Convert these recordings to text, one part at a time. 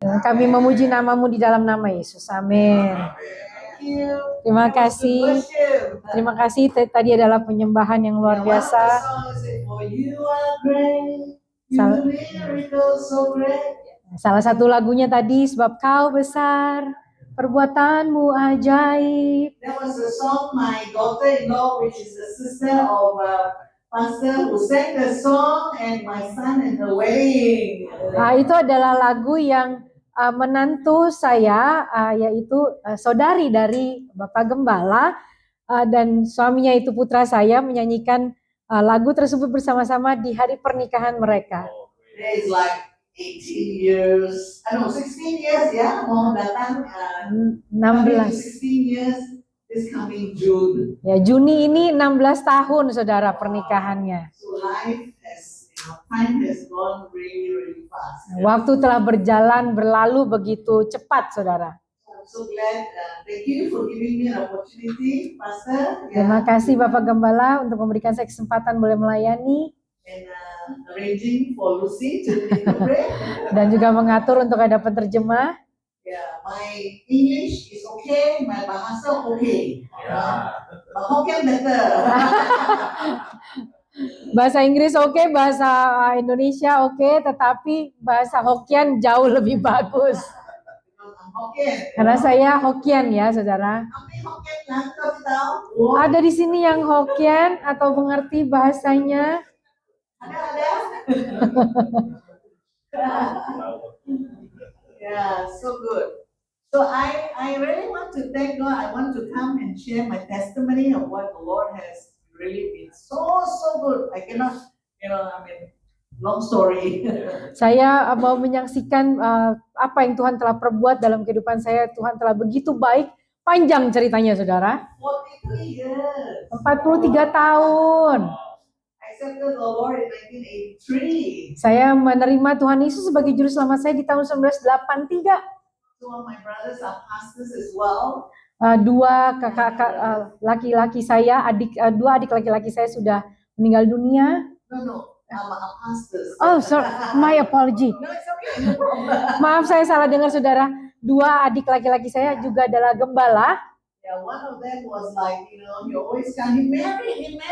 Kami memuji namamu di dalam nama Yesus. Amin. Terima kasih. Terima kasih. Tadi adalah penyembahan yang luar biasa. Salah satu lagunya tadi, sebab kau besar, perbuatanmu ajaib. That was the song my daughter-in-law, which is the sister of pastor, who sang the song, and my son in the wedding. Itu adalah lagu yang menantu saya, yaitu saudari dari Bapak Gembala, dan suaminya itu putra saya menyanyikan lagu tersebut bersama-sama di hari pernikahan mereka. It's like 18 years, 16 years ya, mau datang 16. 16 years this coming June. Ya, Juni ini 16 tahun saudara pernikahannya. So life has, time has gone really, really fast. Waktu telah berlalu begitu cepat saudara. I'm so glad. Thank you for giving me an opportunity, Pastor. Terima kasih Bapak Gembala untuk memberikan saya kesempatan boleh melayani. And arranging for Lucy to interpret. Dan juga mengatur untuk ada penerjemah. Yeah, my English is okay, my bahasa okay. Hokkien better. Bahasa Inggris oke, bahasa Indonesia oke, tetapi bahasa Hokkien jauh lebih bagus. Karena saya Hokkien ya, saudara. Ada di sini yang Hokkien atau mengerti bahasanya? Ada. Yeah, so good. So I really want to thank God. I want to come and share my testimony of what the Lord has really been so good. I cannot, long story. Saya mau menyaksikan apa yang Tuhan telah perbuat dalam kehidupan saya. Tuhan telah begitu baik. Panjang ceritanya, saudara. 43 years. 43 tahun. Accepted the Lord in 1983. Saya menerima Tuhan Yesus sebagai juru selamat saya di tahun 1983. Two of my brothers are pastors as well. Dua kakak laki-laki saya, dua adik laki-laki saya sudah meninggal dunia. No, I'm a pastor. Oh, sorry, my apology. No, it's okay. No problem. Maaf, saya salah dengar, saudara. Dua adik laki-laki saya juga adalah gembala. Yeah, one of them was like, he always come, he married,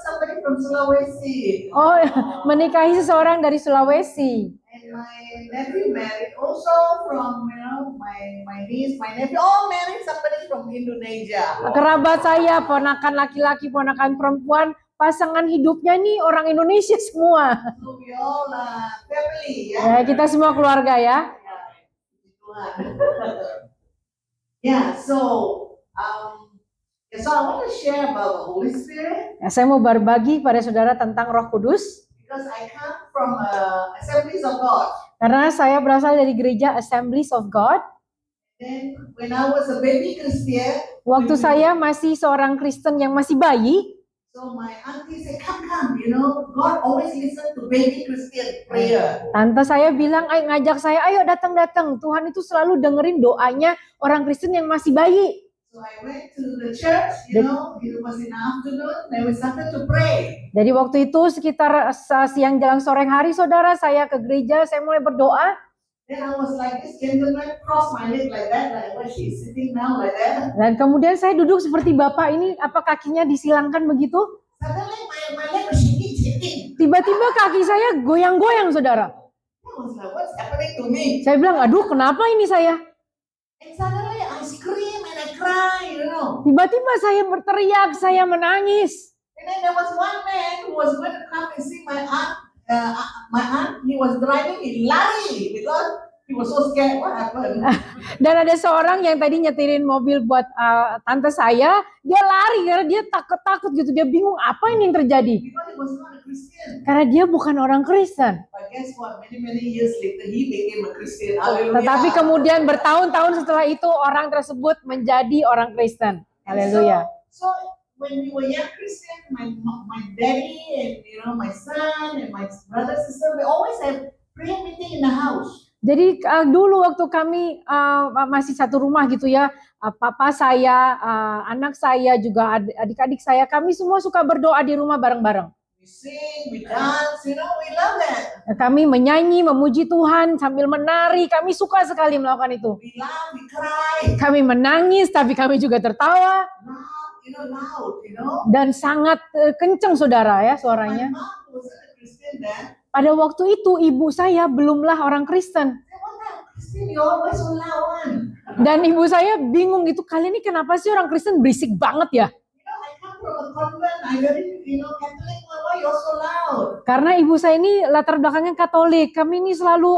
somebody from Sulawesi. Oh, menikahi seseorang dari Sulawesi. And my nephew married also from, my niece, my nephew, all married somebody from Indonesia. Kerabat saya, ponakan laki-laki, ponakan perempuan, pasangan hidupnya nih orang Indonesia semua. So we all family, ya. Kita semua keluarga ya. Yeah, so I want to share about the Holy Spirit. Ya, saya mau berbagi pada saudara tentang Roh Kudus. Because I come from Assemblies of God. Karena saya berasal dari gereja Assemblies of God. Then when I was a baby Christian. Waktu saya masih seorang Kristen yang masih bayi. So my auntie said, come, God always listen to baby Christian prayer. Tante saya bilang, ngajak saya, ayo datang. Tuhan itu selalu dengerin doanya orang Kristen yang masih bayi. So I went to the church, it was in the afternoon, then we started to pray. Jadi waktu itu sekitar siang jelang sore hari, saudara, saya ke gereja, saya mulai berdoa. Then I was like this gentleman, cross my leg like that, like what she's sitting now like that. Dan kemudian saya duduk seperti Bapak ini, apa kakinya disilangkan begitu? Suddenly my leg was shaking. Tiba-tiba kaki saya goyang-goyang, saudara. I was like, what's happening to me? Saya bilang, aduh kenapa ini saya? And suddenly I scream and I cry, Tiba-tiba saya berteriak, saya menangis. And then there was one man who was going to come and see my aunt. He was driving, he lari because he was so scared. What happened? Dan ada seorang yang tadi nyetirin mobil buat tante saya, dia lari karena dia takut gitu, dia bingung apa ini yang terjadi. Because he was not a Christian. Karena dia bukan orang Kristen. But guess what? Many years later he became a Christian. Hallelujah. Tetapi kemudian bertahun-tahun setelah itu orang tersebut menjadi orang Kristen. Haleluya. So when we were young Christian, my daddy and my son and my brother sister, we always have prayer meeting in the house. Jadi dulu waktu kami masih satu rumah gitu ya, papa saya, anak saya juga adik-adik saya, kami semua suka berdoa di rumah bareng-bareng. We sing, we dance, we love that. Kami menyanyi, memuji Tuhan sambil menari. Kami suka sekali melakukan itu. We laugh, we cry, Kami menangis, tapi kami juga tertawa. loud. Dan sangat kencang saudara ya My suaranya. mom wasn't a Christian then. Pada waktu itu ibu saya belumlah orang Kristen. I said, what kind of Christian you always so loud one? Dan ibu saya bingung gitu, kalian ini kenapa sih orang Kristen berisik banget ya? I come from a convent, I very, Catholic, why you're so loud? Karena ibu saya ini latar belakangnya Katolik, kami ini selalu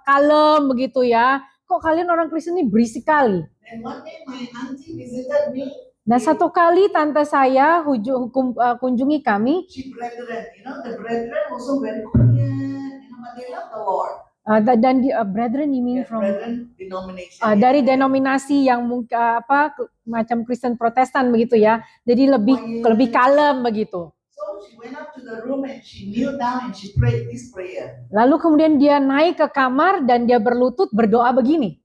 kalem begitu ya. Kok kalian orang Kristen ini berisik kali? And one day my auntie visited me. Dan satu kali tante saya kunjungi kami. She brethren, the brethren also very quiet, but they love the Lord. Dan brethren you mean Yeah, from brethren denomination. dari denominasi yang macam Kristen Protestan begitu ya. Jadi lebih kalem begitu. So she went up to the room and she kneeled down and she prayed this prayer. Lalu kemudian dia naik ke kamar dan dia berlutut berdoa begini.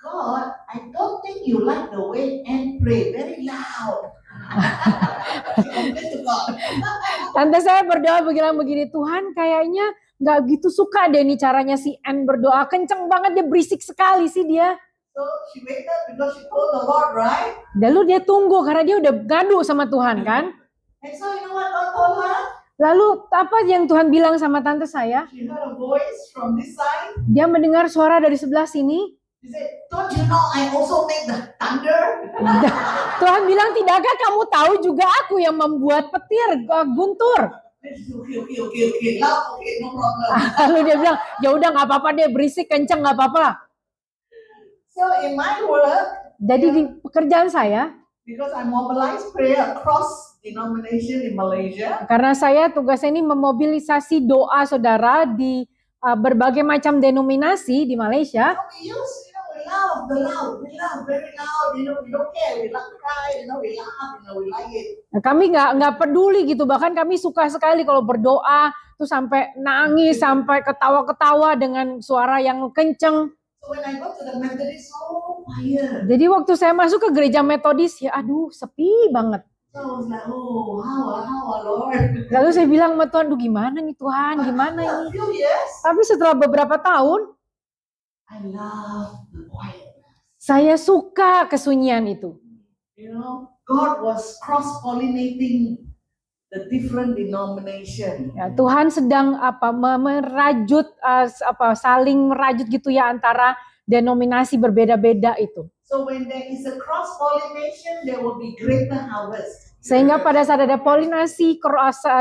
God, I don't think you like the way Anne pray, very loud. She complained to God. Tante saya berdoa begini, Tuhan kayaknya nggak gitu suka deh nih caranya si Anne berdoa, kenceng banget, dia berisik sekali sih dia. So she waited because she told the Lord, right? Lalu dia tunggu karena dia udah gaduh sama Tuhan kan. And so you know what God told her? Lalu apa yang Tuhan bilang sama tante saya? She heard a voice from this side. Dia mendengar suara dari sebelah sini. He said, don't you know I also make the thunder? Tuhan bilang, tidakkah kamu tahu juga aku yang membuat petir guntur? Okay, loud, okay, no problem. Lalu dia bilang, ya udah nggak apa-apa deh, berisik kenceng nggak apa-apa. So in my work, Jadi di pekerjaan saya, because I mobilize prayer across denomination in Malaysia, karena saya tugasnya ini memobilisasi doa saudara di berbagai macam denominasi di Malaysia. so we use, we love, very loud, we don't care, we love cry, we laugh, we like it. Nah, kami nggak peduli gitu, bahkan kami suka sekali kalau berdoa tuh sampai nangis, sampai ketawa-ketawa dengan suara yang kenceng. So when I go to the Methodist, so quiet. Jadi waktu saya masuk ke gereja Metodis, ya aduh sepi banget. So I was like, oh, how, Lord. Lalu saya bilang sama Tuhan, aduh gimana nih Tuhan, gimana After ini? a few years, Tapi setelah beberapa tahun, I love the quietness. saya suka kesunyian itu. God was cross-pollinating the different denomination. Ya, Tuhan sedang merajut, saling merajut gitu ya antara denominasi berbeda-beda itu. So when there is a cross-pollination, there will be greater harvest. Sehingga pada saat ada polinasi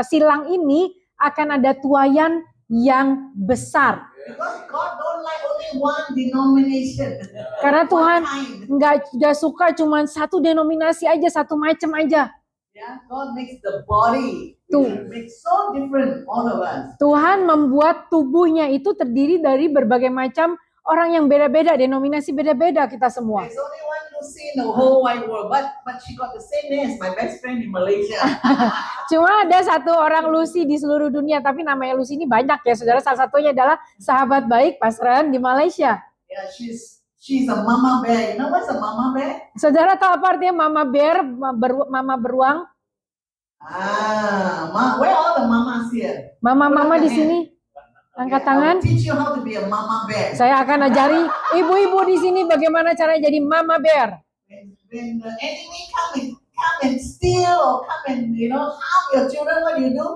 silang ini akan ada tuaian yang besar. Because God don't like only one denomination. Karena Tuhan One kind. nggak suka cuma satu denominasi aja, satu macam aja. Yeah, God makes the body. Tuh. Makes so different, all of us. Tuhan membuat tubuhnya itu terdiri dari berbagai macam orang yang beda-beda, denominasi beda-beda kita semua. There's only one Lucy in the whole wide world, but she got the same name as my best friend in Malaysia. Cuma ada satu orang Lucy di seluruh dunia, tapi namanya Lucy ini banyak ya, saudara. Salah satunya adalah sahabat baik Pas Ren di Malaysia. Yeah, she's a mama bear. You know what's a mama bear? Saudara tahu apa artinya mama bear, mama beruang? Where all the mamas here? Mama-mama di sini, angkat Okay, tangan. I'll teach you how to be a mama bear. Saya akan ajari ibu-ibu di sini bagaimana caranya jadi mama bear. When the enemy come and steal or come and harm your children, what do you do?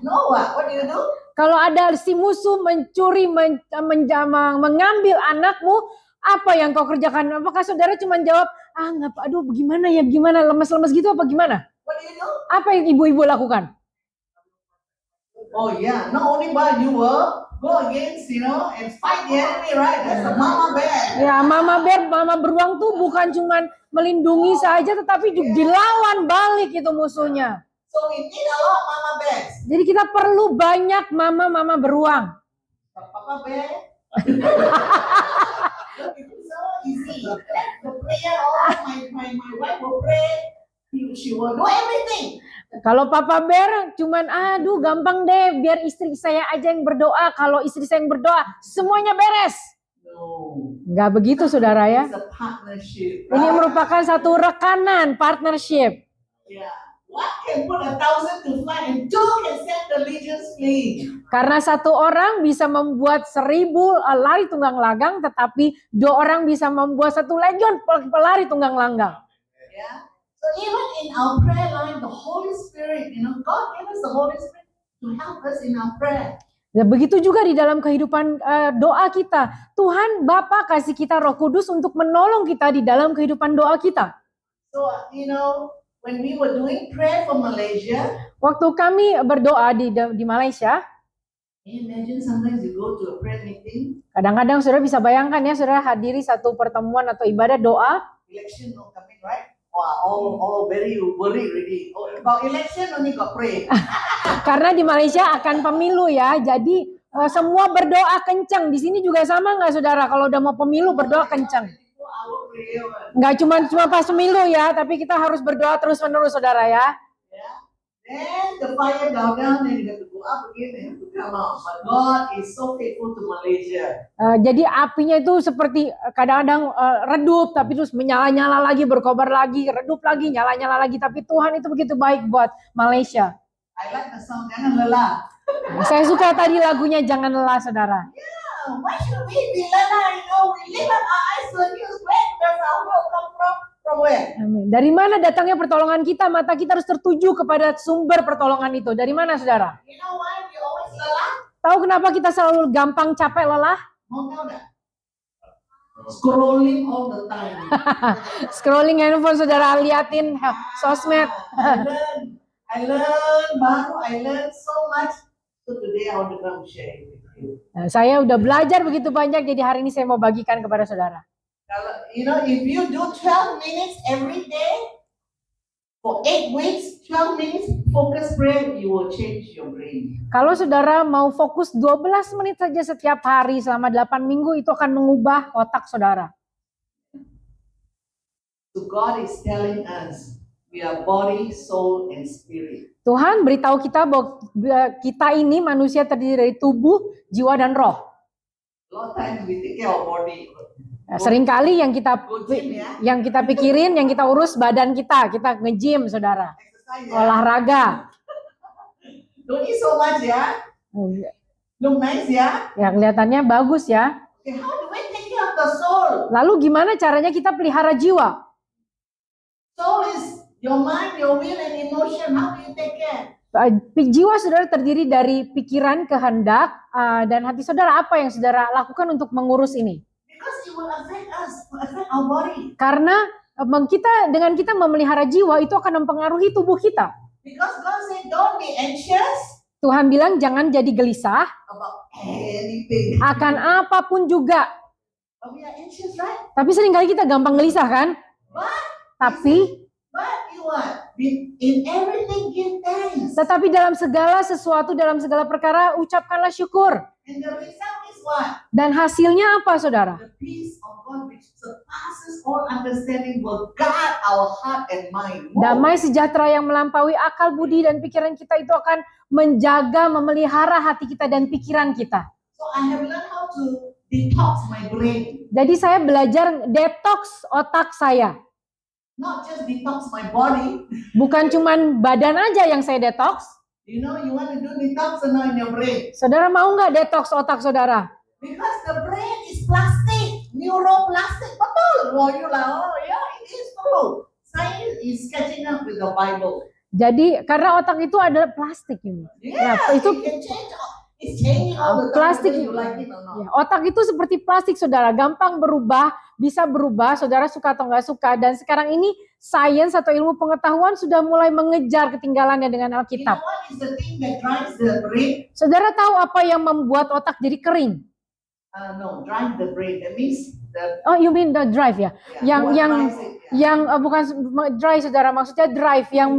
No, what do you do? Kalau ada si musuh mencuri, mengambil anakmu, apa yang kau kerjakan? Apakah saudara cuma jawab, aduh bagaimana ya, gimana, lemes-lemes gitu apa gimana? What do you do? Apa yang ibu-ibu lakukan? Oh yeah, not only but you will go against, and fight the enemy, right? That's the mama bear. Ya, mama bear, mama beruang tuh bukan cuma melindungi saja, tetapi juga dilawan balik itu musuhnya. So we need a lot of mama bears. Jadi kita perlu banyak mama-mama beruang. Papa bear. It's so easy. The prayer, my wife will pray. She will do everything. Kalau Papa Bear cuman aduh gampang deh, biar istri saya aja yang berdoa. Kalau istri saya yang berdoa, semuanya beres. No. Enggak begitu saudara ya. It's a partnership. Ini Right? merupakan satu rekanan, partnership. Yeah. one can put 1,000 to flight and two can send the legions fleeing. Karena satu orang bisa membuat 1.000 lari tunggang langgang, tetapi 2 orang bisa membuat 1 legion pelari tunggang langgang. Yeah. So even in our prayer life, the Holy Spirit, God gave us the Holy Spirit to help us in our prayer. Dan begitu juga di dalam kehidupan doa kita. Tuhan Bapa kasih kita Roh Kudus untuk menolong kita di dalam kehidupan doa kita. So, when we were doing prayer for Malaysia, Waktu kami berdoa di Malaysia, can you imagine sometimes you go to a prayer meeting, kadang-kadang saudara bisa bayangkan ya, saudara hadiri satu pertemuan atau ibadah doa, election not coming, right? Wow, all very worried already. Oh, about election only got pray. karena di Malaysia akan pemilu ya, jadi semua berdoa kencang. Di sini juga sama nggak saudara? Kalau udah mau pemilu berdoa kencang. 24-hour prayer. Nggak cuma pas pemilu ya, tapi kita harus berdoa terus-menerus saudara ya. Yeah. Then the fire down, then you have to go up again, and have to come out. But God is so faithful to Malaysia. Jadi apinya itu seperti kadang-kadang redup, tapi terus menyala-nyala lagi, berkobar lagi, redup lagi, nyala-nyala lagi. Tapi Tuhan itu begitu baik buat Malaysia. I like the song Jangan Lelah. Saya suka tadi lagunya Jangan Lelah saudara. Yeah, why should we be lelah? We lift up our eyes to the hills. Where does our help come from? From where? Amin. Dari mana datangnya pertolongan kita? Mata kita harus tertuju kepada sumber pertolongan itu. Dari mana saudara? You know why we always lelah? Tahu kenapa kita selalu gampang capek lelah? Mau tahu nggak? Scrolling all the time. Scrolling handphone saudara, liatin sosmed. I learn so much. So today I want to come share with you. Nah, saya udah belajar begitu banyak, jadi hari ini saya mau bagikan kepada saudara. If you do 12 minutes every day for 8 weeks, 12 minutes focus prayer, you will change your brain. Kalau saudara mau fokus 12 menit saja setiap hari selama 8 minggu, itu akan mengubah otak saudara. So God is telling us, we are body, soul, and spirit. Tuhan beritahu kita bahwa kita ini manusia terdiri dari tubuh, jiwa, dan roh. A lot of times we take care of body. Nah, seringkali yang kita pikirin, yang kita urus badan kita nge-gym saudara, Exercise, olahraga. Don't eat so much, ya. Look nice, ya. Ya kelihatannya bagus ya. Okay, how do we take care of the soul? Lalu gimana caranya kita pelihara jiwa? Soul is your mind, your will, and emotion. How do you take care? Jiwa saudara terdiri dari pikiran, kehendak, dan hati saudara. Apa yang saudara lakukan untuk mengurus ini? Because it will affect us, affect our body. Karena dengan kita memelihara jiwa itu akan mempengaruhi tubuh kita. Because God said, don't be anxious Tuhan bilang jangan jadi gelisah about anything. akan apapun juga. But we are anxious, right? Tapi seringkali kita gampang gelisah kan? Tapi in everything give thanks. Tetapi dalam segala sesuatu, dalam segala perkara ucapkanlah syukur. And the result is what? Dan hasilnya apa saudara? The peace of God which surpasses all understanding will guard our heart and mind. Damai sejahtera yang melampaui akal budi dan pikiran kita itu akan menjaga, memelihara hati kita dan pikiran kita. So I have learned how to detox my brain. Jadi saya belajar detox otak saya. Not just detox my body. Bukan cuman badan aja yang saya detox. You want to do detox or not in your brain? Saudara mau nggak detox otak saudara? Because the brain is plastic, neuroplastic. Betul. Yeah, it is true. Science is catching up with the Bible. Jadi karena otak itu adalah plastik ini. Yeah, itu it can change. It's changing all the time. plastik. Whether you like it or not. Ya, otak itu seperti plastik saudara, gampang berubah, bisa berubah, saudara suka atau nggak suka. Dan sekarang ini sains atau ilmu pengetahuan sudah mulai mengejar ketinggalannya dengan You know Alkitab. what is the thing that drives the brain? Saudara tahu apa yang membuat otak jadi kering? No, drive the brain. That means the Oh, you mean the drive ya? what Yang drives it, yeah. bukan drive saudara, maksudnya drive yang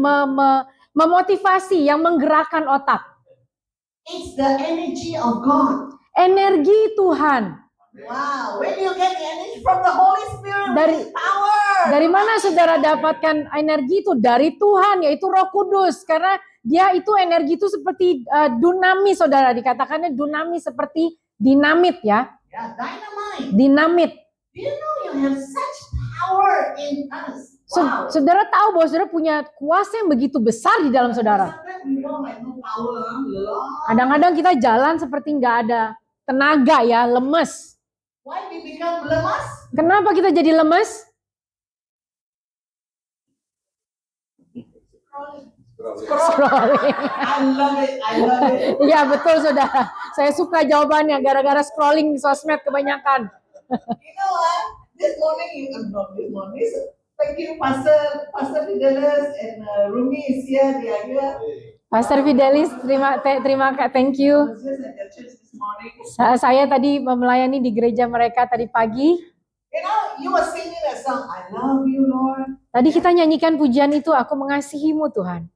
memotivasi, yang menggerakkan otak. It's the energy of God. Energi Tuhan. Wow, where do you get the energy from? The Holy Spirit. Dari- with power. Dari mana saudara dapatkan energi itu? Dari Tuhan, yaitu Roh Kudus. Karena dia itu energi itu seperti dunamis saudara. Dikatakannya dunamis seperti dinamit ya. Yeah, dynamite. Dinamit. Do you know you have such power in us? Wow. Saudara tahu bahwa saudara punya kuasa yang begitu besar di dalam saudara. Sometimes we walk like no power, Lord. Kadang-kadang kita jalan seperti nggak ada tenaga ya, lemes. Why we become lemas? Kenapa kita jadi lemes? Scrolling. I love it. I love it. Iya betul saudara. Saya suka jawabannya gara-gara scrolling di sosmed kebanyakan. You know what? This morning, not this morning. Thank you, Pastor Fidelis and Rumi is here. They are here. Pastor Fidelis, terima kasih, thank I you. was just at their church this morning. Saya tadi melayani di gereja mereka tadi pagi. You know, you were singing that song. I love you, Lord. Tadi kita nyanyikan pujian itu, aku mengasihimu Tuhan.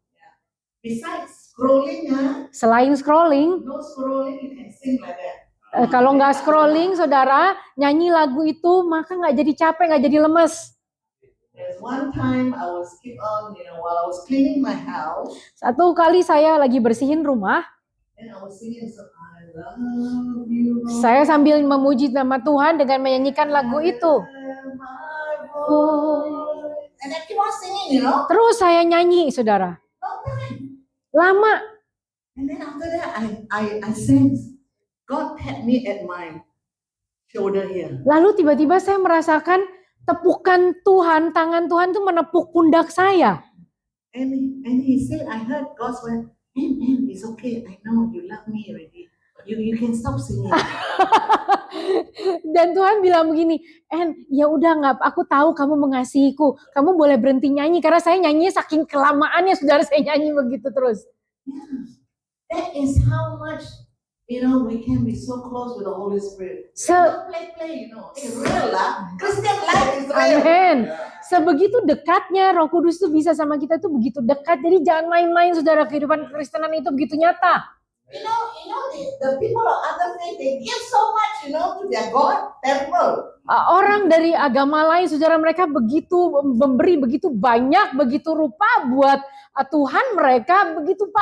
Besides scrolling, Selain scrolling, no scrolling, you can sing like that. kalau nggak scrolling, saudara nyanyi lagu itu maka nggak jadi capek, nggak jadi lemes. There's one time I was keep on, while I was cleaning my house, Satu kali saya lagi bersihin rumah, and I was singing the song, I love you, Lord. saya sambil memuji nama Tuhan dengan menyanyikan lagu itu. And I keep on singing, Terus saya nyanyi, saudara. long time. Lama. And then after that, I sense God pat me at my shoulder here. Lalu tiba-tiba saya merasakan tepukan Tuhan, tangan Tuhan tuh menepuk pundak saya. And he said, I heard God's word, and it's okay. I know you love me already. You can stop singing. Dan Tuhan bilang begini, ya udah nggak, aku tahu kamu mengasihiku, kamu boleh berhenti nyanyi karena saya nyanyi saking kelamaannya, saudara, saya nyanyi begitu terus. Yeah. That is how much, we can be so close with the Holy Spirit. Don't play, It's real lah. Christian life is real. Amin. Sebegitu dekatnya Roh Kudus itu bisa sama kita tuh begitu dekat. Jadi jangan main-main, saudara, kehidupan kekristenan itu begitu nyata. The people of other faith, they give so much, to their God, temple. Orang dari agama lain, saudara, mereka begitu memberi begitu banyak, begitu rupa buat Tuhan mereka, begitu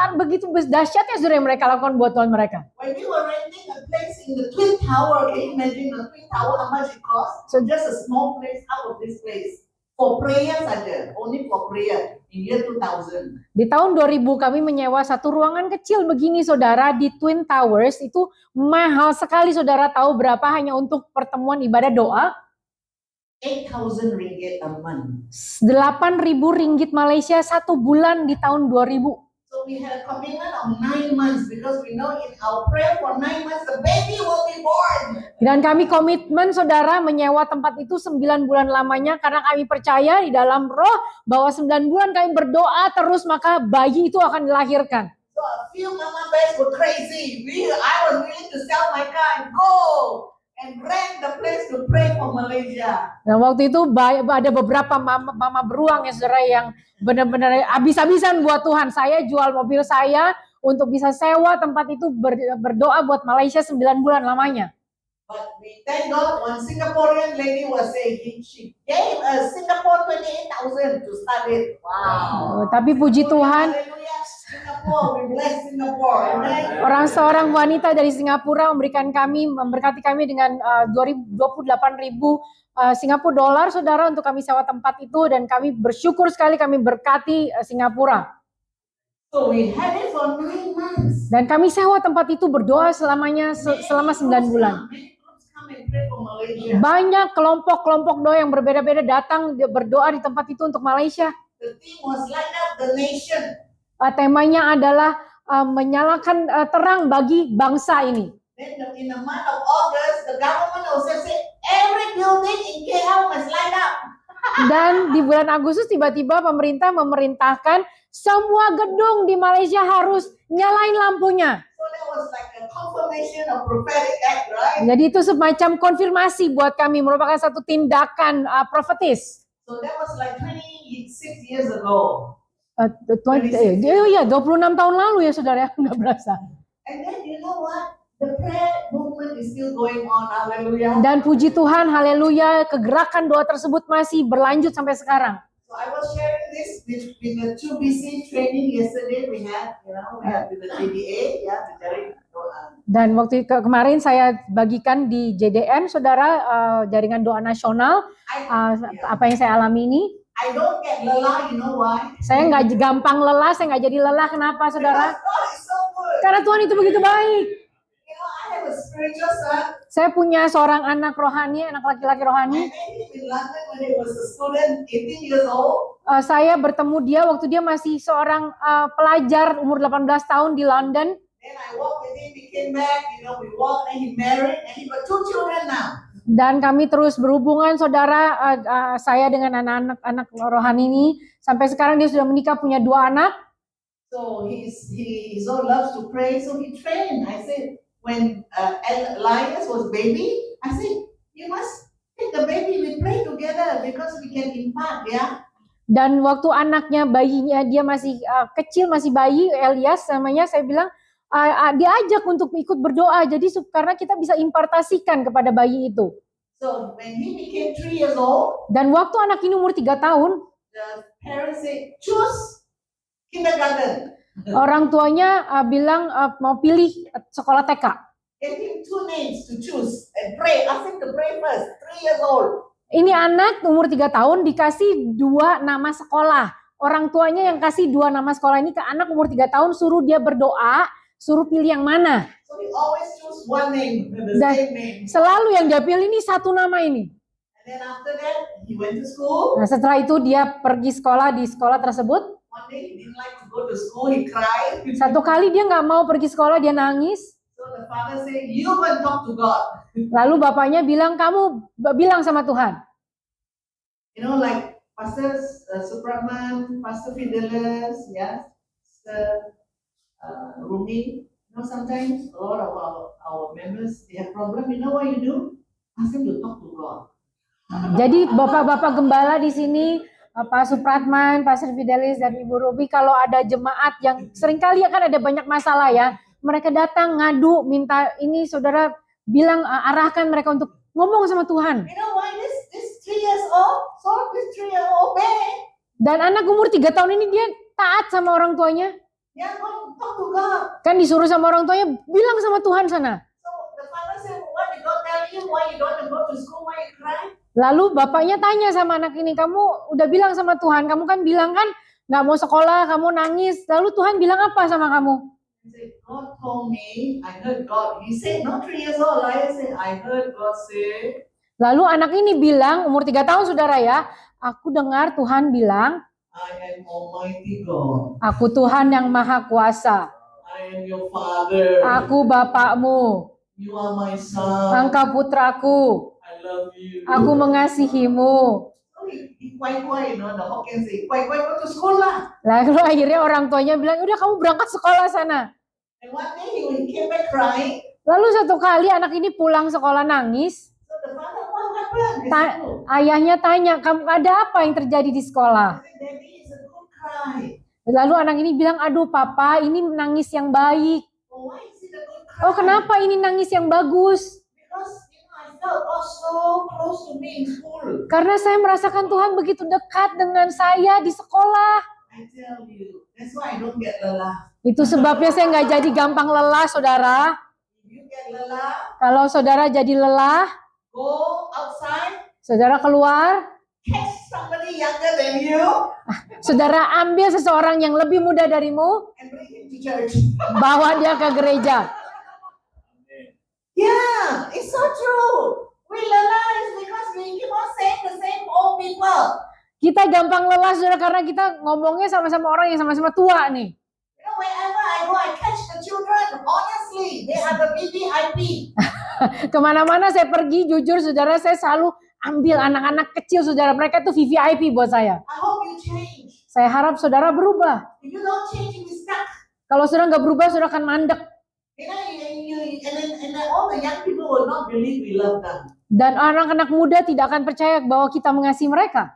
dahsyatnya saudara yang mereka lakukan buat Tuhan mereka. When we were renting a place in the Twin Tower, can you imagine the Twin Tower, how much it cost? So just a small place out of this place. For prayer saja, only for prayer in year 2000. Di tahun 2000 kami menyewa satu ruangan kecil begini, saudara, di Twin Towers. Itu mahal sekali, saudara. Tahu berapa hanya untuk pertemuan ibadah doa? 8,000 ringgit a month. 8.000 ringgit Malaysia satu bulan di tahun 2000. So we had a commitment of 9 months because we know in our prayer for 9 months the baby will be born. Dan kami komitmen, saudara, menyewa tempat itu 9 bulan lamanya karena kami percaya di dalam roh bahwa 9 bulan kami berdoa terus maka bayi itu akan dilahirkan. So a few mama bears were crazy. I was willing to sell my car and go and rent the place to pray for Malaysia. Nah, waktu itu ada beberapa mama beruang ya, saudara, yang benar-benar habis-habisan buat Tuhan. Saya jual mobil saya untuk bisa sewa tempat itu berdoa buat Malaysia 9 bulan lamanya. But we thank God, one Singaporean lady was saying she gave us Singapore 28,000 to start it. Wow. Tapi puji Tuhan, Hallelujah. Singapore, we bless Singapore. Amen. seorang wanita dari Singapura memberkati kami dengan 28.000 Singapura dolar, saudara, untuk kami sewa tempat itu, dan kami bersyukur sekali kami berkati Singapura. So we had it for 9 months. Dan kami sewa tempat itu berdoa selama 9 bulan. Banyak kelompok-kelompok doa yang berbeda-beda datang berdoa di tempat itu untuk Malaysia. The theme was light up the nation. Temanya adalah menyalakan terang bagi bangsa ini. Then in the month of August, the government also said every building in KL must light up. Dan di bulan Agustus tiba-tiba pemerintah memerintahkan semua gedung di Malaysia harus nyalain lampunya. So that was like a confirmation of prophetic act, right? Jadi itu semacam konfirmasi buat kami, merupakan satu tindakan profetis. So that was like 26 years ago. 26 tahun lalu ya, saudara, nggak berasa. And then you know what? The prayer movement is still going on. Hallelujah. Dan puji Tuhan, haleluya, kegerakan doa tersebut masih berlanjut sampai sekarang. So I was sharing this with the 2BC training yesterday. We had with the JDA, the doa. Dan waktu kemarin saya bagikan di JDN, saudara, jaringan doa nasional, apa yang saya alami ini. I don't get lelah, you know why? Saya nggak gampang lelah, saya nggak jadi lelah. Kenapa, saudara? Because God is so good. Karena Tuhan itu begitu baik. You know, I have a spiritual son. Saya punya seorang anak rohani, anak laki-laki I rohani. met him in London when he was a student, 18 years old. Saya bertemu dia waktu dia masih seorang pelajar umur 18 tahun di London. Then I walked with him, he came back, you know, we walked and he married and he got 2 children now. Dan kami terus berhubungan, saudara, saya dengan anak-anak rohani ini. Sampai sekarang dia sudah menikah, punya 2 anak. So he so loves to pray, so he trained. I said, when Elias was baby, I said, you must take the baby, we pray together because we can impart, ya. Dan waktu anaknya, bayinya, dia masih kecil, masih bayi, Elias namanya, saya bilang, diajak untuk ikut berdoa, jadi karena kita bisa impartasikan kepada bayi itu. So when he became 3 years old, dan waktu anak ini umur 3 tahun, the parents said, choose kindergarten. Orang tuanya bilang mau pilih sekolah TK. Gave him 2 names to choose and pray. Ask him to pray first. 3 years old. Ini anak umur 3 tahun dikasih 2 nama sekolah. Orang tuanya yang kasih 2 nama sekolah ini ke anak umur 3 tahun, suruh dia berdoa, suruh pilih yang mana. So he always choose 1 name, the Dan same name. selalu yang dia pilih ini 1 nama ini. And then after that, he went to school. Nah, setelah itu dia pergi sekolah di sekolah tersebut. One day he didn't like to go to school, he cried. Satu kali dia nggak mau pergi sekolah, dia nangis. So the father said, you go and talk to God. Lalu bapaknya bilang, kamu bilang sama Tuhan. You know, like Pastor Supratman, Pastor Fidelis, yeah, Rumi. You know, sometimes a lot of our members, they have problem. You know what you do? Ask them to talk to God. Jadi bapak-bapak gembala di sini, Pak Supratman, Pastor Fidelis, dan Ibu Ruby, kalau ada jemaat yang seringkali akan ada banyak masalah ya, mereka datang ngadu, minta ini, saudara bilang, arahkan mereka untuk ngomong sama Tuhan. You know why this 3 years old? So this 3 years old obey. Dan anak umur 3 tahun ini dia taat sama orang tuanya. Yeah, go talk to God. Kan disuruh sama orang tuanya, bilang sama Tuhan sana. So the father said, what did God tell you? Why you don't want to go to school? Why you cry? Lalu bapaknya tanya sama anak ini, kamu udah bilang sama Tuhan, kamu kan bilang kan nggak mau sekolah, kamu nangis. Lalu Tuhan bilang apa sama kamu? He said, God told me, I heard God. He said, not 3 years old. I said, I heard God say. Lalu anak ini bilang, umur 3 tahun saudara ya, aku dengar Tuhan bilang, I am Almighty God. aku Tuhan yang maha kuasa. I am your father. Aku bapakmu. You are my son. Engkau putraku. I love you. Aku mengasihimu. So he quite, you know, the Hokkien say, quite, go to school lah. Lalu akhirnya orang tuanya bilang, udah kamu berangkat sekolah sana. And one day he came back crying. Lalu satu kali anak ini pulang sekolah nangis. So the father, what happened? Ayahnya tanya, kamu ada apa yang terjadi di sekolah? I said, Daddy, it's a good cry. Lalu anak ini bilang, aduh papa, ini nangis yang baik. Oh, why is it a good cry? Oh kenapa ini nangis yang bagus? Because you know, I felt God so close to me in school. Karena saya merasakan Tuhan begitu dekat dengan saya di sekolah. I tell you, that's why I don't get lelah. Itu sebabnya saya nggak jadi gampang lelah, saudara. If you get lelah, Kalau saudara jadi lelah, go outside, saudara keluar, catch somebody younger than you, saudara ambil seseorang yang lebih muda darimu, and bring him to church. bawa dia ke gereja. Yeah, it's so true. We lelah is because we keep on saying the same old people. Kita gampang lelah, saudara, karena kita ngomongnya sama-sama orang yang sama-sama tua nih. You know, wherever I go, I catch the children. Honestly, they are the VVIP. Kemana-mana saya pergi, jujur saudara, saya selalu ambil anak-anak kecil, saudara. Mereka tuh VVIP buat saya. I hope you change. Saya harap saudara berubah. If you don't change, you'll be stuck. Kalau saudara nggak berubah, saudara akan mandek. You know, and then all the young people will not believe we love them. Dan anak-anak muda tidak akan percaya bahwa kita mengasihi mereka.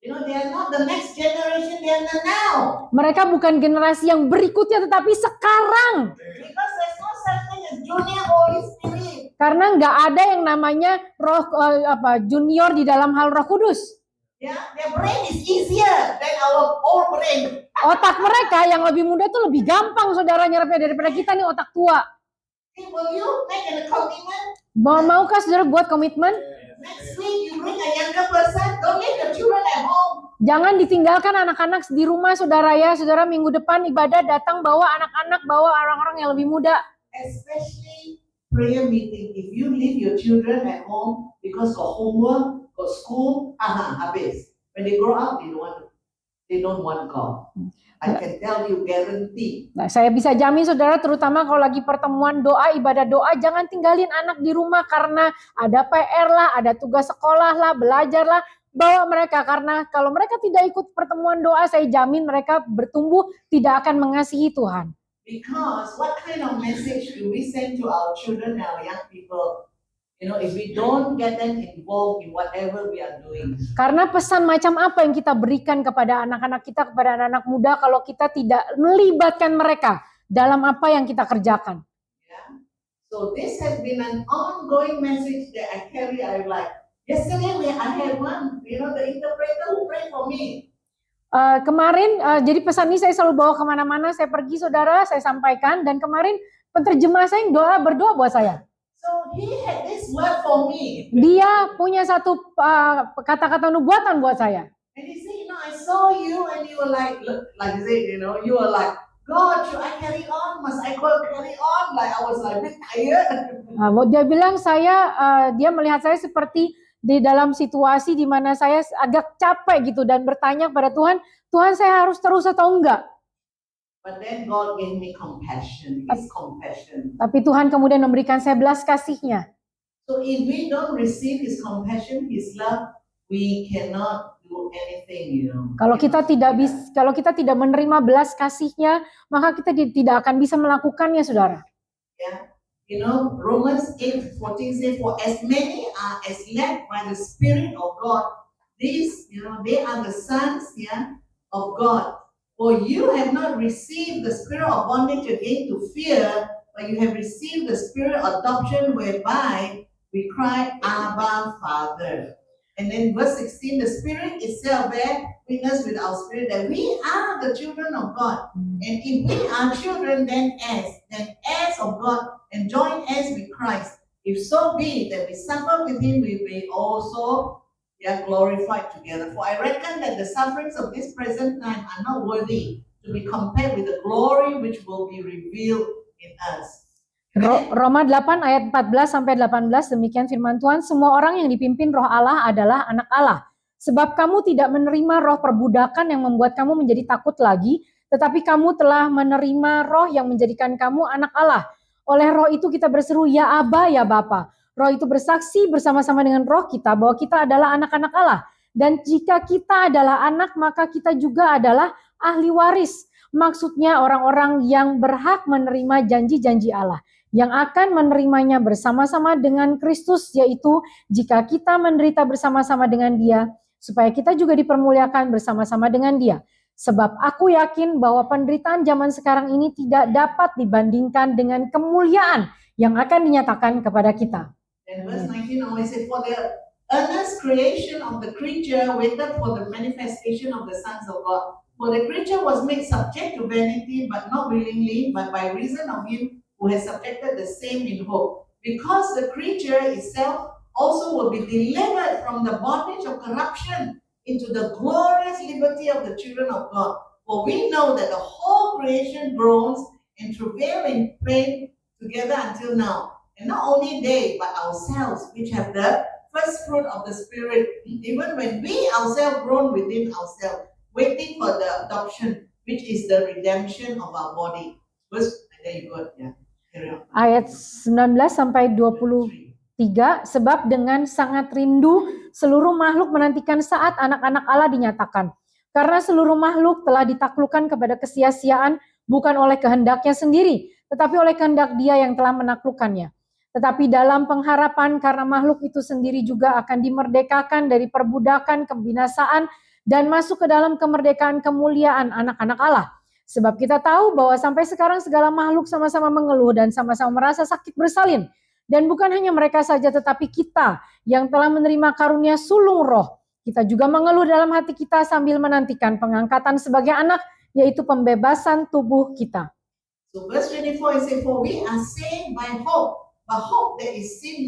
You know, they are not the next generation, they are the now. Mereka bukan generasi yang berikutnya, tetapi sekarang. Because there's no such thing as junior Holy Spirit. Karena nggak ada yang namanya junior di dalam hal Roh Kudus. Yeah, their brain is easier than our old brain. Otak mereka yang lebih muda tuh lebih gampang, saudara, nyerapnya daripada kita nih otak tua. Okay, will you make a commitment? Maukah saudara buat komitmen? Next week you bring a younger person. Don't leave the children at home. Jangan ditinggalkan anak-anak di rumah, saudara ya. Saudara minggu depan ibadah datang bawa anak-anak, bawa orang-orang yang lebih muda. Especially prayer meeting. If you leave your children at home because of homework or school, habis. When they grow up, they don't want God. I can tell you, guarantee. Nah, saya bisa jamin saudara, terutama kalau lagi pertemuan doa, ibadah doa, jangan tinggalin anak di rumah karena ada PR lah, ada tugas sekolah lah, belajar lah. Bawa mereka, karena kalau mereka tidak ikut pertemuan doa, saya jamin mereka bertumbuh tidak akan mengasihi Tuhan. Because what kind of message do we send to our children and our young people? If we don't get them involved in whatever we are doing. Karena pesan macam apa yang kita berikan kepada anak-anak kita, kepada anak-anak muda, kalau kita tidak melibatkan mereka dalam apa yang kita kerjakan. Yeah. So this has been an ongoing message that I carry. Yesterday I had one, the interpreter who prayed for me. Kemarin, jadi pesan ini saya selalu bawa kemana-mana, saya pergi saudara, saya sampaikan, dan kemarin penerjemah saya yang berdoa buat saya. So he had this word for me. Dia punya satu kata-kata nubuatan buat saya. And he said, I saw you and you were like you said, you were like, God, should I carry on? Must I carry on? Like I was like a bit tired. Dia bilang dia melihat saya seperti di dalam situasi di mana saya agak capek gitu dan bertanya kepada Tuhan, Tuhan saya harus terus atau enggak? But then God gave me compassion, His compassion. Tapi Tuhan kemudian memberikan saya belas kasih-Nya. So if we don't receive His compassion, His love, we cannot do anything, Kalau kita tidak menerima belas kasih-Nya, maka kita tidak akan bisa melakukannya, saudara. Yeah. Romans 8:14 says, for as many are as led by the Spirit of God, these, they are the sons, of God. For you have not received the spirit of bondage again to fear, but you have received the spirit of adoption whereby we cry, Abba, Father. And then verse 16, the Spirit itself bears witness with our spirit that we are the children of God. And if we are children, then heirs of God, and joint heirs with Christ. If so be that we suffer with Him, we may also glorified together. For I reckon that the sufferings of this present time are not worthy to be compared with the glory which will be revealed in us. Roma 8 ayat 14 sampai 18, demikian firman Tuhan, semua orang yang dipimpin roh Allah adalah anak Allah. Sebab kamu tidak menerima roh perbudakan yang membuat kamu menjadi takut lagi, tetapi kamu telah menerima roh yang menjadikan kamu anak Allah. Oleh roh itu kita berseru, ya Aba, ya Bapa. Roh itu bersaksi bersama-sama dengan roh kita bahwa kita adalah anak-anak Allah. Dan jika kita adalah anak, maka kita juga adalah ahli waris. Maksudnya orang-orang yang berhak menerima janji-janji Allah, yang akan menerimanya bersama-sama dengan Kristus, yaitu jika kita menderita bersama-sama dengan Dia, supaya kita juga dipermuliakan bersama-sama dengan Dia. Sebab aku yakin bahwa penderitaan zaman sekarang ini tidak dapat dibandingkan dengan kemuliaan yang akan dinyatakan kepada kita. And verse 19 always says, for the earnest creation of the creature waited for the manifestation of the sons of God. For the creature was made subject to vanity, but not willingly, but by reason of Him who has subjected the same in hope. Because the creature itself also will be delivered from the bondage of corruption into the glorious liberty of the children of God. For we know that the whole creation groans and travails in pain together until now. And not only they, but ourselves, which have the first fruit of the Spirit, even when we ourselves groan within ourselves, waiting for the adoption, which is the redemption of our body. There you go, Ayat 19 sampai 23, sebab dengan sangat rindu seluruh makhluk menantikan saat anak-anak Allah dinyatakan. Karena seluruh makhluk telah ditaklukkan kepada kesia-siaan, bukan oleh kehendaknya sendiri, tetapi oleh kehendak Dia yang telah menaklukkannya. Tetapi dalam pengharapan karena makhluk itu sendiri juga akan dimerdekakan dari perbudakan kebinasaan dan masuk ke dalam kemerdekaan kemuliaan anak-anak Allah. Sebab kita tahu bahwa sampai sekarang segala makhluk sama-sama mengeluh dan sama-sama merasa sakit bersalin. Dan bukan hanya mereka saja, tetapi kita yang telah menerima karunia sulung roh, kita juga mengeluh dalam hati kita sambil menantikan pengangkatan sebagai anak, yaitu pembebasan tubuh kita. So verse 24 it says, for we are saved by hope. But hope that is seen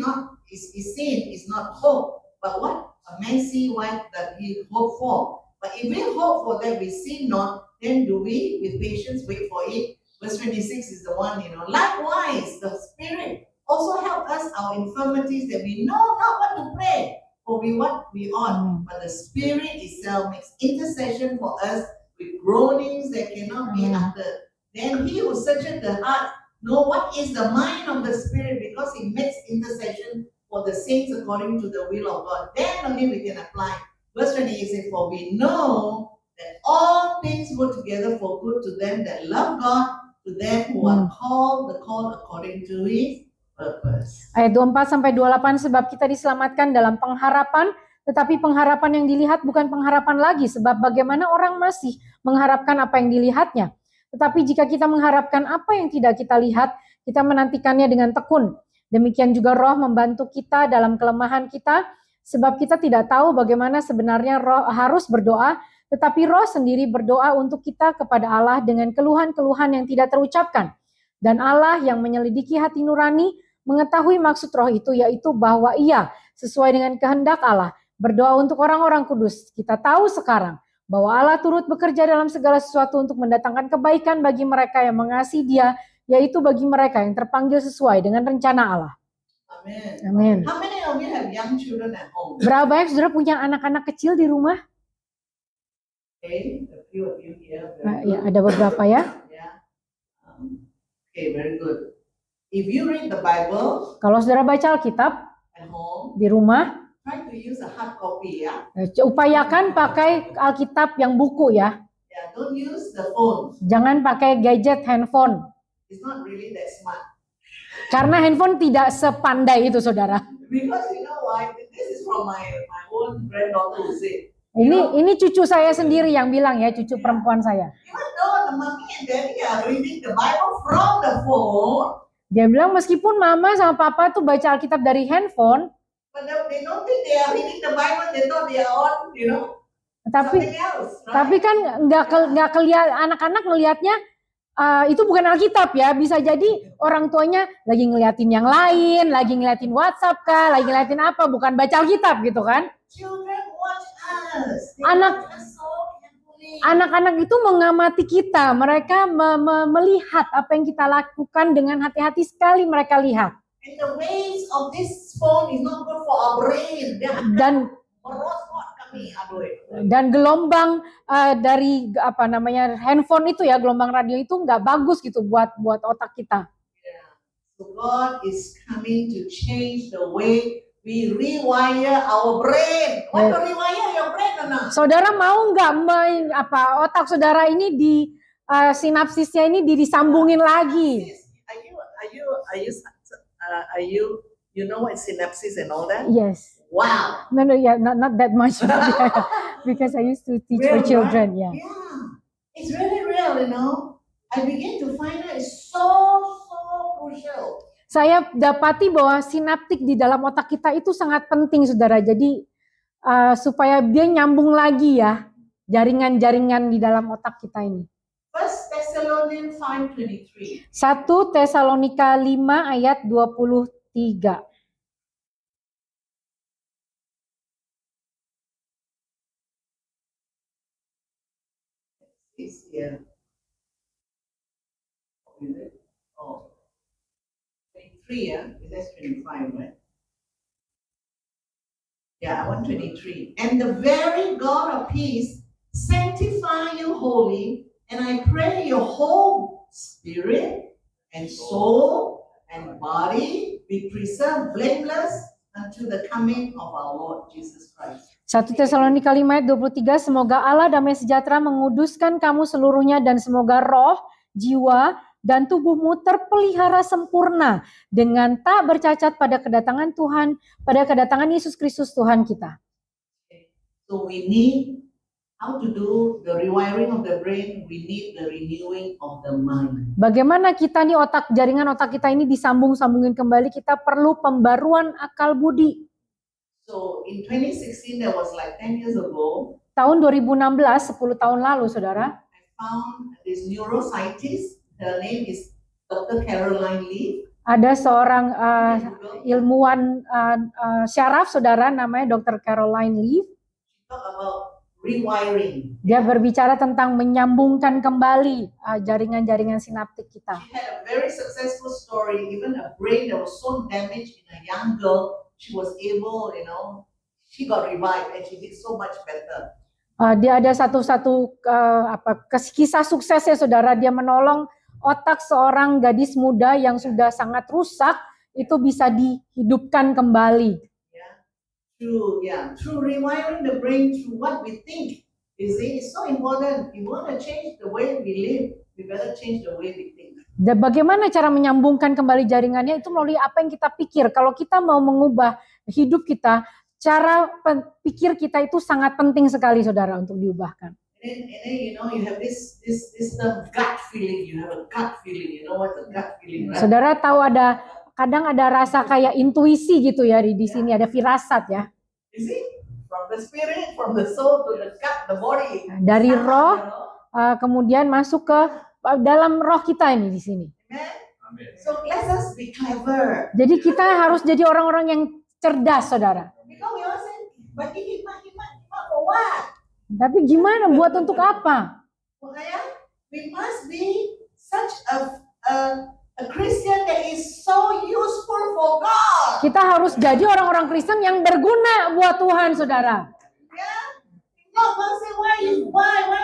is not hope. But what? A man see what that he hoped for. But if we hope for that we see not, then do we with patience wait for it? Verse 26 is the one, Likewise, the Spirit also help us our infirmities that we know not what to pray for what we ought. But the Spirit itself makes intercession for us with groanings that cannot be uttered. Then he who searcheth the heart know what is the mind of the Spirit, because he makes intercession for the saints according to the will of God. Then only we can apply. Verse 28 says, For we know that all things work together for good to them that love God, to them who are called according to his purpose. Ayat 24-28, sebab kita diselamatkan dalam pengharapan, tetapi pengharapan yang dilihat bukan pengharapan lagi, sebab bagaimana orang masih mengharapkan apa yang dilihatnya. Tetapi jika kita mengharapkan apa yang tidak kita lihat, kita menantikannya dengan tekun. Demikian juga Roh membantu kita dalam kelemahan kita, sebab kita tidak tahu bagaimana sebenarnya Roh harus berdoa, tetapi Roh sendiri berdoa untuk kita kepada Allah dengan keluhan-keluhan yang tidak terucapkan. Dan Allah yang menyelidiki hati nurani mengetahui maksud Roh itu, yaitu bahwa Ia sesuai dengan kehendak Allah berdoa untuk orang-orang kudus. Kita tahu sekarang bahwa Allah turut bekerja dalam segala sesuatu untuk mendatangkan kebaikan bagi mereka yang mengasihi Dia, yaitu bagi mereka yang terpanggil sesuai dengan rencana Allah. Amen. Amin. How many of you have young children at home? Berapa banyak saudara punya anak-anak kecil di rumah? Okay, a few of you here. Ya, ada beberapa ya. Yeah. Okay, very good. If you read the Bible Kalau saudara baca Alkitab at home, di rumah, try to use a hard copy, ya. Upayakan pakai Alkitab yang buku ya. Yeah, don't use the phone. Jangan pakai gadget handphone. It's not really that smart. Karena handphone tidak sepandai itu, saudara. Because you know why? This is from my own granddaughter who said. Ini cucu saya sendiri yang bilang ya, cucu perempuan saya. Even though the mommy and daddy are reading the Bible from the phone, dia bilang meskipun mama sama papa tuh baca Alkitab dari handphone, but they don't think they are reading the Bible. They thought they are on, Tapi something else. Right? Tapi kan nggak kelihatan, anak-anak ngelihatnya itu bukan Alkitab ya. Bisa jadi orang tuanya lagi ngeliatin yang lain, lagi ngeliatin WhatsApp kah, lagi ngeliatin apa, bukan baca Alkitab gitu kan? Children watch us. Anak-anak itu mengamati kita, mereka melihat apa yang kita lakukan dengan hati-hati sekali mereka lihat. And the waves of this phone is not good for our brain. Dan gelombang dari handphone itu ya, gelombang radio itu nggak bagus gitu buat otak kita. Yeah. So God is coming to change the way we rewire our brain. Want to rewire your brain or not? Saudara mau nggak otak saudara ini di sinapsisnya ini disambungin lagi? You know what synapses and all that? Yes. Wow. No, yeah, not that much because I used to teach for children. Right? Yeah. It's really real, I begin to find out it's so crucial. Saya dapati bahwa sinaptik di dalam otak kita itu sangat penting, saudara. Jadi supaya dia nyambung lagi ya, jaringan-jaringan di dalam otak kita ini. 1 Thessalonians 5:23. 1 Tesalonika 5 ayat 23. Is here. Oh. 23, yeah? That's 25, right? Yeah, I want 23. And the very God of peace sanctify you wholly, and I pray your whole spirit and soul and body be preserved blameless unto the coming of our Lord Jesus Christ. 1 Tesalonika 5 ayat 23, semoga Allah damai sejahtera menguduskan kamu seluruhnya, dan semoga roh, jiwa, dan tubuhmu terpelihara sempurna dengan tak bercacat pada kedatangan Tuhan, pada kedatangan Yesus Kristus Tuhan kita. So we need how to do the rewiring of the brain, we need the renewing of the mind. Bagaimana kita nih jaringan otak kita ini disambung-sambungin kembali, kita perlu pembaruan akal budi. So in 2016, that was like 10 years ago. Tahun 2016, 10 tahun lalu, saudara. I found this neuroscientist. Her name is Dr. Caroline Leaf. Ada seorang ilmuwan syaraf, saudara, namanya Dr. Caroline Leaf. She talk about rewiring. Dia berbicara tentang menyambungkan kembali jaringan-jaringan sinaptik kita. She had a very successful story, even a brain that was so damaged in a young girl, she was able, she got revived and she did so much better. Dia ada kisah suksesnya, saudara. Dia menolong otak seorang gadis muda yang sudah sangat rusak, itu bisa dihidupkan kembali. Through rewiring the brain through what we think. You see, it's so important. If we want to change the way we live, we better change the way we think. Dan bagaimana cara menyambungkan kembali jaringannya itu melalui apa yang kita pikir. Kalau kita mau mengubah hidup kita, cara pikir kita itu sangat penting sekali, saudara, untuk diubahkan. And then you have this gut feeling. You have a gut feeling. You know what the gut feeling, right? Saudara tahu kadang ada rasa kayak intuisi gitu ya di sini, ada firasat ya. You see, from the spirit, from the soul to the gut, the body. Dari roh, kemudian masuk ke dalam roh kita ini di sini. Amen. So let us be clever. Jadi kita harus jadi orang-orang yang cerdas, saudara. Because we all say, bagi hikmah for what? Tapi gimana buat untuk apa? Makanya, we must be such a Christian that is so useful for God. Kita harus jadi orang-orang Kristen yang berguna buat Tuhan, saudara. Yeah. God will say, why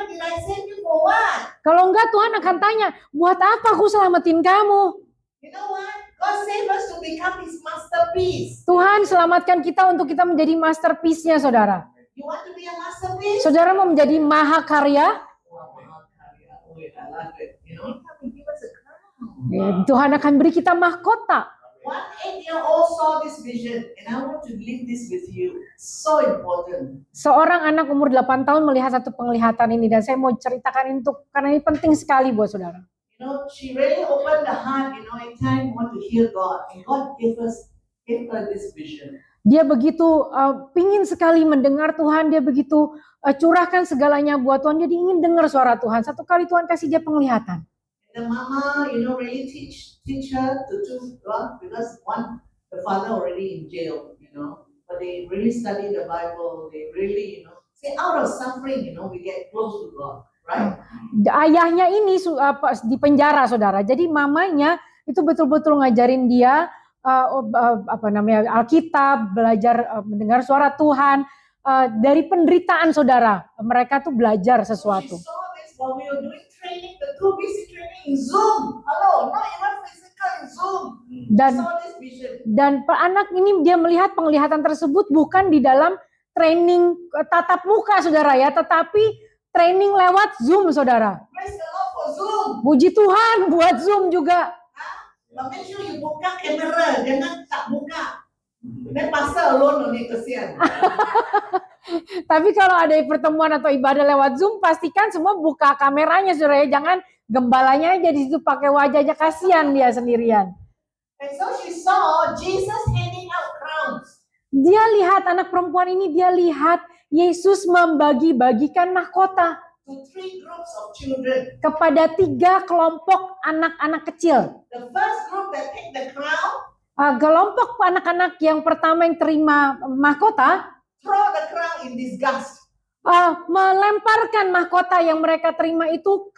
did I save you for what? Kalau enggak, Tuhan akan tanya, buat apa aku selamatin kamu? You know what? God save us to become His masterpiece. Tuhan selamatkan kita untuk kita menjadi masterpiece-nya, saudara. You want to be a masterpiece? Saudara mau menjadi mahakarya? Oh, I love it. You know, He will give us a crown. Tuhan akan beri kita mahkota. One 8-year-old saw this vision, and I want to leave this with you. So important. Seorang anak umur 8 tahun melihat satu penglihatan ini, dan saya mau ceritakan karena ini penting sekali buat saudara. You know, she really opened the heart, in time want to hear God, and God gave her this vision. Dia begitu pingin sekali mendengar Tuhan, dia begitu curahkan segalanya buat Tuhan, dia ingin dengar suara Tuhan. Satu kali Tuhan kasih dia penglihatan. The mama, really teach her to do God, because the father already in jail, but they really study the Bible. They really, say out of suffering, we get close to God, right? Ayahnya ini di penjara, saudara. Jadi mamanya itu betul-betul ngajarin dia Alkitab, belajar mendengar suara Tuhan dari penderitaan, saudara. Mereka tuh belajar sesuatu. She saw this while we were doing training, the 2 basic training in Zoom. Hello, not even physical in Zoom. Dan anak ini dia melihat penglihatan tersebut bukan di dalam training tatap muka, saudara ya, tetapi training lewat Zoom, saudara. Praise the Lord for Zoom. Puji Tuhan buat Zoom juga. Make sure you buka kamera, jangan tak buka. Dan pasal alone nih, kesian. Tapi kalau ada pertemuan atau ibadah lewat Zoom, pastikan semua buka kameranya, saudara ya. Jangan gembalanya aja di situ pakai wajahnya, kasihan dia sendirian. And so she saw Jesus handing out crowns. Dia lihat anak perempuan ini, dia lihat Yesus membagi-bagikan mahkota To 3 groups of children. kepada 3 kelompok anak-anak kecil. The first group that take the crown, kelompok anak-anak yang pertama yang terima mahkota, throw the crown in disgust. Melemparkan mahkota yang mereka terima itu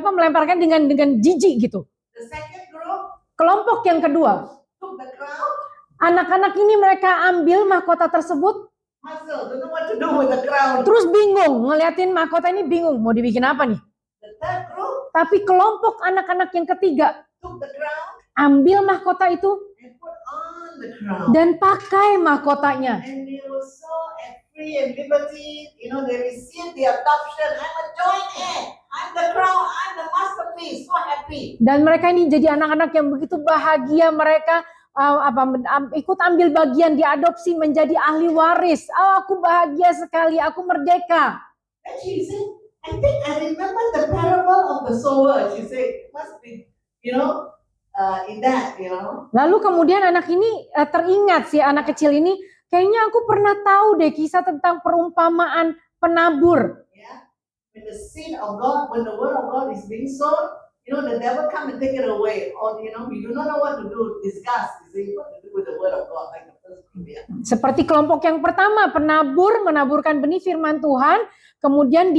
melemparkan dengan jijik gitu. The second group, Kelompok yang kedua, took the crown, anak-anak ini mereka ambil mahkota tersebut, don't know what to do with the crown. terus bingung, ngeliatin mahkota ini bingung, mau dibikin apa nih? The third group, Tapi kelompok anak-anak yang ketiga, took the crown, ambil mahkota itu and put on the crown. dan pakai mahkotanya. And they were so free and liberty, they received the adoption. I'm a joint heir. I'm the crown. I'm the masterpiece. So happy. Dan mereka ini jadi anak-anak yang begitu bahagia. Mereka ikut ambil bagian diadopsi menjadi ahli waris. Aku bahagia sekali. Aku merdeka. And she said, I think I remember the parable of the sower. She said, it must be, in that, Lalu kemudian anak ini teringat, si anak kecil ini, kayaknya aku pernah tahu deh kisah tentang perumpamaan penabur. Yeah. When the seed of God, when the word of God is being sown, the devil come and take it away. Or, we do not know what to do. Disgust. You see, what to do with the word of God, like the first group. Yeah. Seperti kelompok yang pertama, penabur menaburkan benih firman Tuhan, kemudian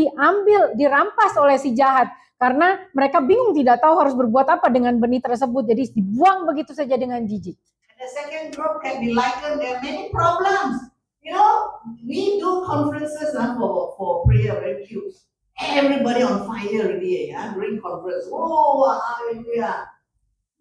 dirampas oleh si jahat. Karena mereka bingung tidak tahu harus berbuat apa dengan benih tersebut, jadi dibuang begitu saja dengan jijik. And the second group can be likened, there are many problems. You know, we do conferences for prayer, very cute. Everybody on fire already, during conference. Oh, hallelujah.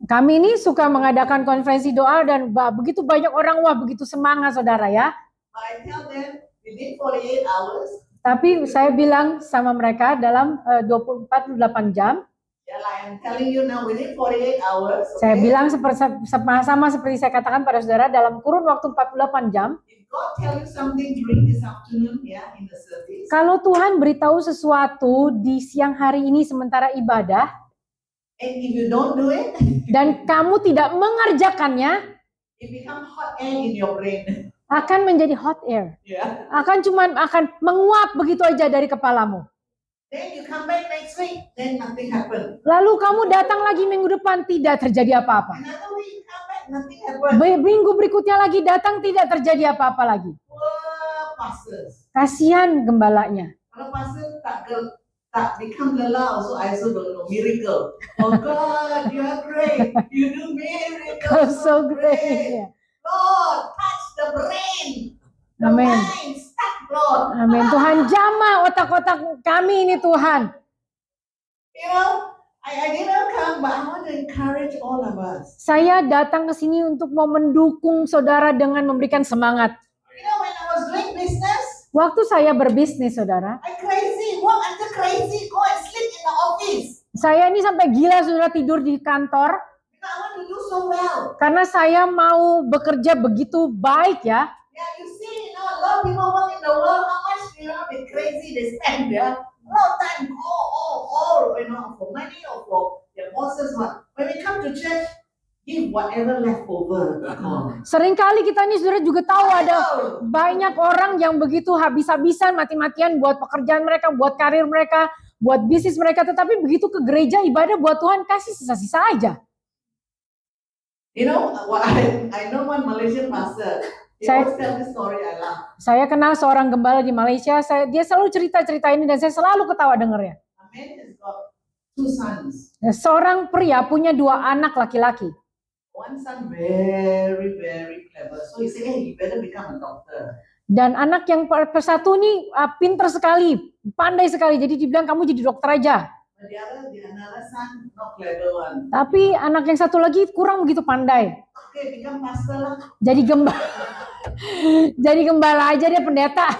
Kami ini suka mengadakan konferensi doa dan begitu banyak orang, wah begitu semangat saudara ya. But I tell them, within 48 hours, Tapi saya bilang sama mereka dalam 48 jam, yeah, like I'm telling you now, within 48 hours, saya bilang sama seperti saya katakan pada saudara, dalam kurun waktu 48 jam, if God tell you something during this afternoon, in the service, kalau Tuhan beritahu sesuatu di siang hari ini sementara ibadah, and if you don't do it, dan kamu tidak mengerjakannya, it becomes hot air in your brain. akan menjadi hot air. Yeah. Akan menguap begitu aja dari kepalamu. Then you come back next week, then nothing happened. Lalu kamu datang lagi minggu depan, tidak terjadi apa-apa. Another week, come back, nothing happened. Minggu berikutnya lagi datang, tidak terjadi apa-apa lagi. Poor pastors. Kasihan gembalanya. Kalau pastor tak become lelah, also I also don't know, miracle. Oh God, you are great. You do miracles So great. Yeah. Lord, touch the brain. The Amen. mind, stuck, Lord. Amin. Tuhan jamah otak-otak kami ini Tuhan. You know, I didn't come, but I want to encourage all of us. Saya datang ke sini untuk mau mendukung saudara dengan memberikan semangat. You know, when I was doing business, Waktu saya berbisnis, saudara, I crazy, work until crazy, go and sleep in the office. saya ini sampai gila saudara tidur di kantor. Because I want to do so well. Karena saya mau bekerja begitu baik ya. Yeah, you see, a lot of people work in the world, how much, they crazy, they spend, a lot of time, all, for money or for their bosses, what. When we come to church, give whatever left over. Seringkali kita nih saudara juga tahu ada banyak orang yang begitu habis-habisan, mati-matian buat pekerjaan mereka, buat karir mereka, buat bisnis mereka, tetapi begitu ke gereja ibadah buat Tuhan kasih sisa-sisa aja. You know, I know one Malaysian pastor. He always tell this story, I laugh. Saya kenal seorang gembala di Malaysia, dia selalu cerita-cerita ini dan saya selalu ketawa dengarnya. A man has got 2 sons. Seorang pria punya 2 anak laki-laki. One son very, very clever. So he said, hey, you better become a doctor. Dan anak yang satu nih pintar sekali, pandai sekali. Jadi dibilang kamu jadi dokter aja. But the another son, not clever one. Tapi anak yang satu lagi kurang begitu pandai. Okay, become pastor lah. Jadi gembala. Jadi gembala aja dia pendeta.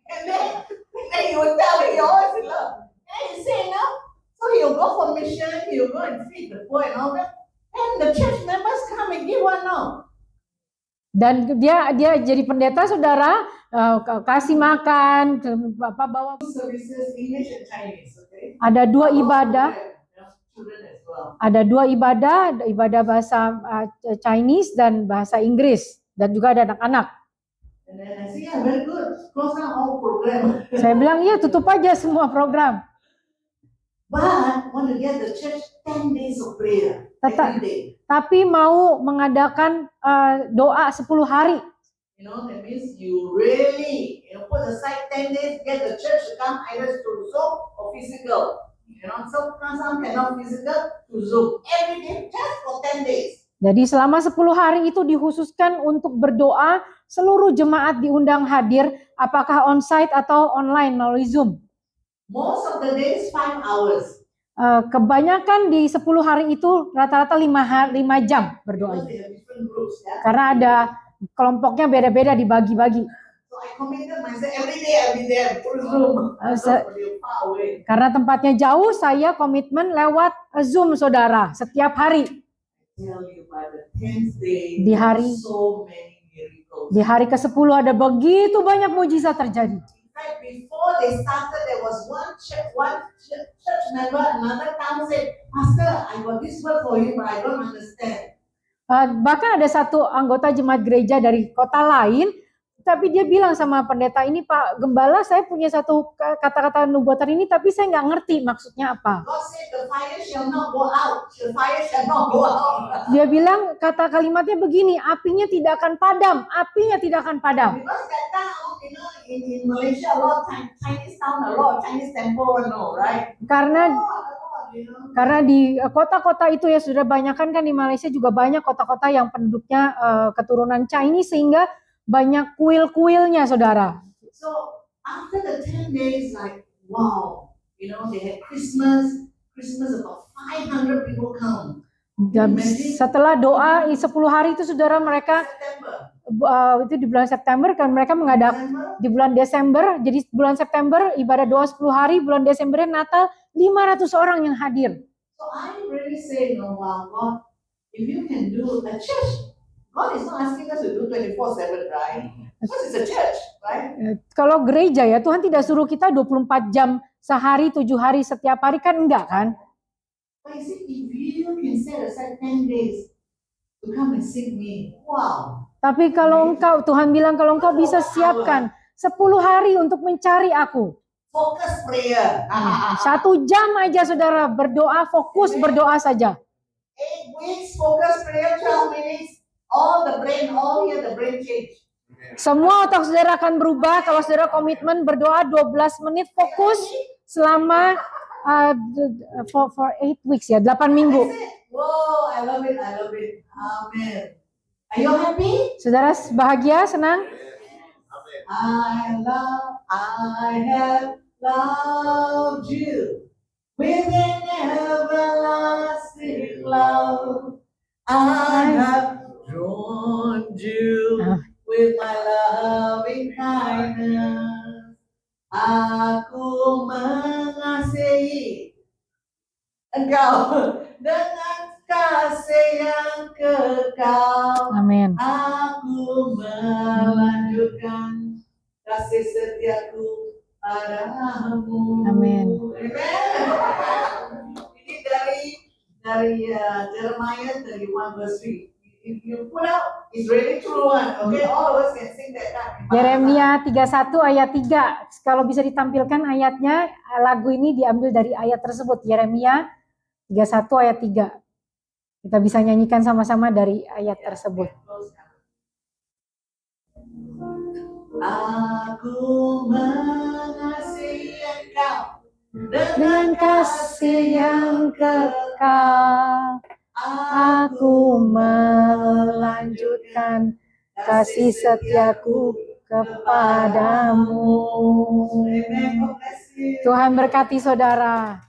And then he would tell me, he always love. And he say, so he'll go for mission, he'll go and feed the poor and all that. And the church members come and give one now. Dan dia jadi pendeta saudara, kasih makan, bawa services English and Chinese, okay? Ada 2 ibadah. Children as well. Ada 2 ibadah bahasa Chinese dan bahasa Inggris dan juga ada anak-anak. And then I say, yeah, very good. Close down all program. Saya bilang, iya tutup aja semua program. But want to get the church 10 days of prayer every day. Tapi mau mengadakan doa 10 hari. You know, that means you really, put aside 10 days, get the church to come either through Zoom or physical. You know, some cannot physical, to Zoom. Every day, just for 10 days. Jadi selama 10 hari itu dikhususkan untuk berdoa, seluruh jemaat diundang hadir, apakah onsite atau online melalui Zoom. Most of the days 5 hours. Kebanyakan di 10 hari itu rata-rata 5 jam berdoa. Because they have different groups, yeah? Karena ada kelompoknya beda-beda dibagi-bagi. So I committed myself every day I'll be there through Zoom. Far away. Karena tempatnya jauh, saya komitmen lewat Zoom saudara setiap hari. Tell you by the 10th day, Di hari so many miracles. Di hari ke-10 ada begitu banyak mujizat terjadi. In fact, before they started, there was one church member, another time said, Pastor, I got this word for you, but I don't understand. Bahkan ada satu anggota jemaat gereja dari kota lain, tapi dia bilang sama pendeta ini, Pak Gembala, saya punya satu kata-kata nubuatan ini, tapi saya nggak ngerti maksudnya apa. God said the fire shall not go out. The fire shall not go out. Dia bilang kata kalimatnya begini, apinya tidak akan padam, apinya tidak akan padam. Because that town, in Malaysia, a lot of Chinese town, a lot of Chinese temple, right? Karena di kota-kota itu ya sudah banyakkan kan di Malaysia juga banyak kota-kota yang penduduknya keturunan Chinese sehingga banyak kuil-kuilnya, saudara. So after the 10 days, like wow, they had Christmas about 500 people come. Dan setelah doa 10 hari itu saudara mereka itu di bulan September kan mereka mengadakan di bulan Desember, jadi bulan September ibadah doa 10 hari, bulan Desembernya Natal 500 orang yang hadir. So I really say, wow, God, if you can do a church, God is not asking us to do 24/7, right? Because it's a church, right? Kalau gereja ya Tuhan tidak suruh kita 24 jam sehari, 7 hari setiap hari kan enggak kan? But you see, if you can set aside 10 days to come and seek me, wow. Tapi kalau engkau, Tuhan bilang kalau engkau bisa siapkan 10 hari untuk mencari aku. Focus prayer. 1 jam aja saudara berdoa, fokus berdoa saja. 8 weeks focus prayer, 12 minutes. All the brain change. Semua otak saudara akan berubah kalau saudara komitmen berdoa 12 menit fokus selama for 8 weeks ya, 8 minggu. Wow, I love it. Amen. Are you happy? Saudara bahagia, senang? I have loved you with an everlasting love. I have drawn you with my loving kindness. Aku mengasihi engkau dengan kasih yang kekal. Amin. Aku melanjutkan kasih setiaku padamu. Amin. Ini dari Jeremiah 31:3. If you put out, it's really true one. Okay, all of us can sing that time. Yeremia 31 ayat 3. Kalau bisa ditampilkan ayatnya, lagu ini diambil dari ayat tersebut. Yeremia 31 ayat 3. Kita bisa nyanyikan sama-sama dari ayat tersebut. Aku mengasihi engkau dengan kasih yang kekal. Aku melanjutkan kasih setiaku kepadamu. Tuhan berkati saudara.